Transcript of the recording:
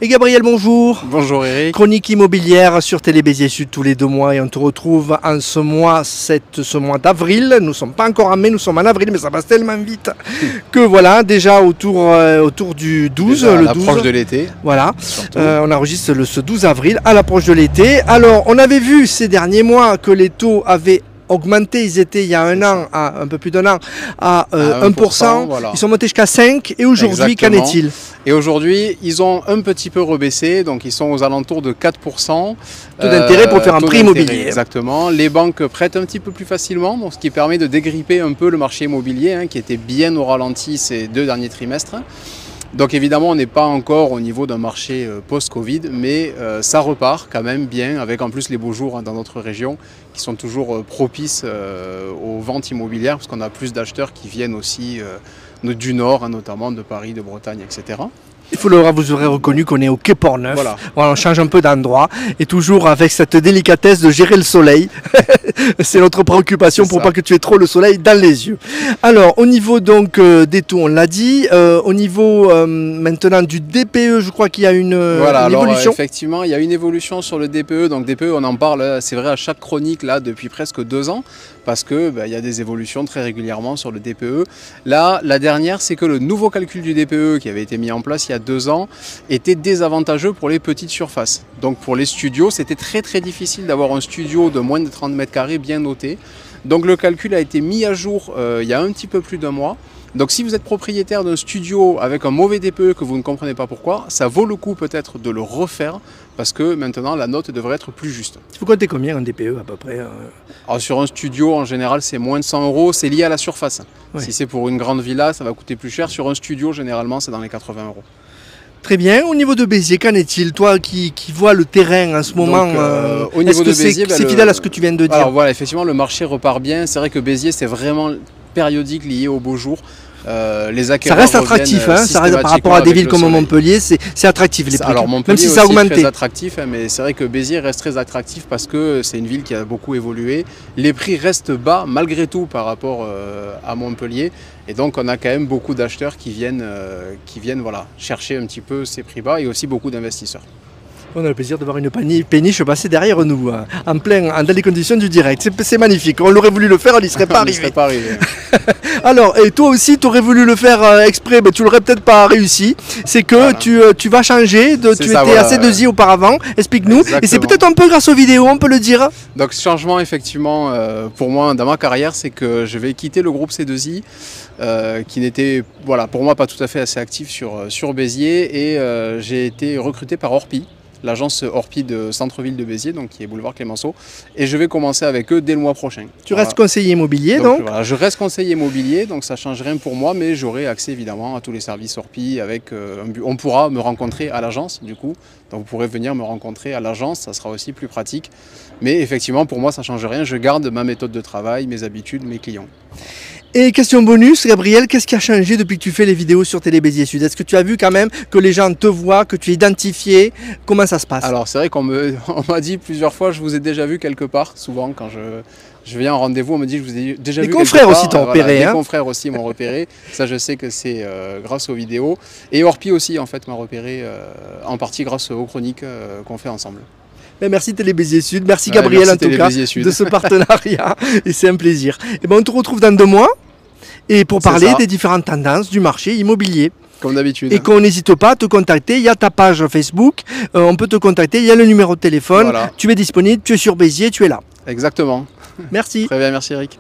Et Gabriel, bonjour. Bonjour Eric. Chronique immobilière sur Télé Béziers Sud tous les 2 mois et on te retrouve en ce mois d'avril. Nous ne sommes pas encore en mai, nous sommes en avril, mais ça passe tellement vite que voilà, déjà autour du 12. Déjà à le l'approche 12. de l'été. Voilà, on enregistre ce 12 avril à l'approche de l'été. Alors, on avait vu ces derniers mois que les taux avaient augmenté, ils étaient il y a un peu plus d'un an à 1%, voilà. Ils sont montés jusqu'à 5 et aujourd'hui, qu'en est-il? Et aujourd'hui, ils ont un petit peu rebaissé, donc ils sont aux alentours de 4%. Taux d'intérêt pour faire un prix immobilier. Exactement. Les banques prêtent un petit peu plus facilement, donc ce qui permet de dégripper un peu le marché immobilier, qui était bien au ralenti ces 2 derniers trimestres. Donc évidemment, on n'est pas encore au niveau d'un marché post-Covid, mais ça repart quand même bien, avec en plus les beaux jours dans notre région qui sont toujours propices aux ventes immobilières, parce qu'on a plus d'acheteurs qui viennent aussi du Nord, notamment de Paris, de Bretagne, etc. Vous aurez reconnu qu'on est au Quai Portneuf. Voilà. Voilà, on change un peu d'endroit et toujours avec cette délicatesse de gérer le soleil. C'est notre préoccupation pour pas que tu aies trop le soleil dans les yeux. Alors, au niveau donc des taux, on l'a dit. Au niveau maintenant du DPE, je crois qu'il y a une évolution. Effectivement, il y a une évolution sur le DPE. Donc DPE, on en parle, c'est vrai, à chaque chronique là depuis presque 2 ans. Parce que il y a des évolutions très régulièrement sur le DPE. Là, la dernière, c'est que le nouveau calcul du DPE qui avait été mis en place il y a 2 ans était désavantageux pour les petites surfaces. Donc pour les studios, c'était très difficile d'avoir un studio de moins de 30 mètres carrés bien noté. Donc le calcul a été mis à jour il y a un petit peu plus d'1 mois. Donc si vous êtes propriétaire d'un studio avec un mauvais DPE que vous ne comprenez pas pourquoi, ça vaut le coup peut-être de le refaire parce que maintenant la note devrait être plus juste. Il faut compter combien un DPE à peu près? Alors sur un studio en général c'est moins de 100 €, c'est lié à la surface. Oui. Si c'est pour une grande villa ça va coûter plus cher, sur un studio généralement c'est dans les 80 €. Très bien. Au niveau de Béziers, qu'en est-il? Toi qui vois le terrain en ce moment, au niveau de Béziers, c'est fidèle à ce que tu viens de dire? Alors voilà, effectivement le marché repart bien. C'est vrai que Béziers c'est vraiment périodique lié aux beaux jours. Les acquéreurs ça reste attractif, ça reste par rapport à des villes comme Montpellier, c'est attractif les prix. Alors Montpellier même si ça a augmenté. Très attractif, mais c'est vrai que Béziers reste très attractif parce que c'est une ville qui a beaucoup évolué. Les prix restent bas malgré tout par rapport à Montpellier, et donc on a quand même beaucoup d'acheteurs qui viennent voilà, chercher un petit peu ces prix bas, et aussi beaucoup d'investisseurs. On a le plaisir de voir une péniche passer derrière nous, dans les conditions du direct. C'est magnifique. On aurait voulu le faire, on n'y serait pas arrivé. Alors, et toi aussi, tu aurais voulu le faire exprès, mais tu l'aurais peut-être pas réussi. C'est que voilà. tu vas changer. Tu étais à C2I auparavant. Explique-nous. Et c'est peut-être un peu grâce aux vidéos, on peut le dire. Donc, ce changement, effectivement, pour moi, dans ma carrière, c'est que je vais quitter le groupe C2I, qui n'était, voilà, pour moi, pas tout à fait assez actif sur Béziers. Et j'ai été recruté par Orpi, l'agence Orpi de centre-ville de Béziers, donc qui est boulevard Clémenceau, et je vais commencer avec eux dès le mois prochain. Tu restes conseiller immobilier donc voilà, je reste conseiller immobilier, donc ça ne change rien pour moi, mais j'aurai accès évidemment à tous les services Orpi. On pourra me rencontrer à l'agence du coup, donc vous pourrez venir me rencontrer à l'agence, ça sera aussi plus pratique. Mais effectivement pour moi ça ne change rien, je garde ma méthode de travail, mes habitudes, mes clients. Et question bonus, Gabriel, qu'est-ce qui a changé depuis que tu fais les vidéos sur Télé Béziers Sud? Est-ce que tu as vu quand même que les gens te voient, que tu es identifié? Comment ça se passe? Alors c'est vrai qu'on m'a dit plusieurs fois, je vous ai déjà vu quelque part, souvent quand je viens en rendez-vous, on me dit je vous ai déjà vu quelque part. Des confrères aussi t'ont repéré. Des confrères aussi m'ont repéré, ça je sais que c'est grâce aux vidéos. Et Orpi aussi en fait m'a repéré en partie grâce aux chroniques qu'on fait ensemble. Merci Télé Béziers Sud, merci Gabriel en tout cas de ce partenariat, et c'est un plaisir. Et on te retrouve dans 2 mois et pour parler des différentes tendances du marché immobilier. Comme d'habitude. Et qu'on n'hésite pas à te contacter, il y a ta page Facebook, on peut te contacter, il y a le numéro de téléphone, voilà. Tu es disponible, tu es sur Béziers, tu es là. Exactement. Merci. Très bien, merci Eric.